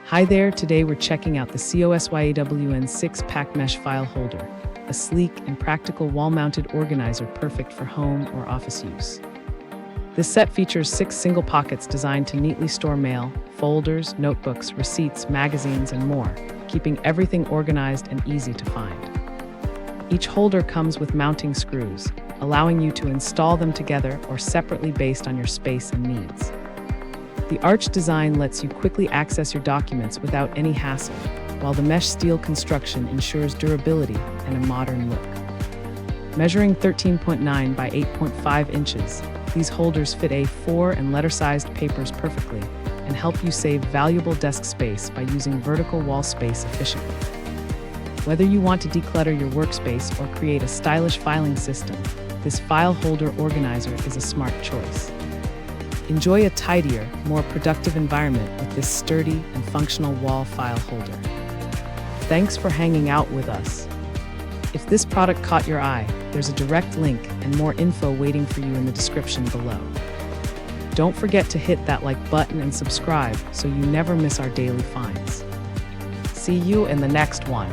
Hi there, today we're checking out the COSYAWN 6-pack mesh file holder, a sleek and practical wall-mounted organizer perfect for home or office use. This set features 6 single pockets designed to neatly store mail, folders, notebooks, receipts, magazines, and more, keeping everything organized and easy to find. Each holder comes with mounting screws, allowing you to install them together or separately based on your space and needs. The arch design lets you quickly access your documents without any hassle, while the mesh steel construction ensures durability and a modern look. Measuring 13.9 by 8.5 inches, these holders fit A4 and letter-sized papers perfectly and help you save valuable desk space by using vertical wall space efficiently. Whether you want to declutter your workspace or create a stylish filing system, this file holder organizer is a smart choice. Enjoy a tidier, more productive environment with this sturdy and functional wall file holder. Thanks for hanging out with us. If this product caught your eye, there's a direct link and more info waiting for you in the description below. Don't forget to hit that like button and subscribe so you never miss our daily finds. See you in the next one.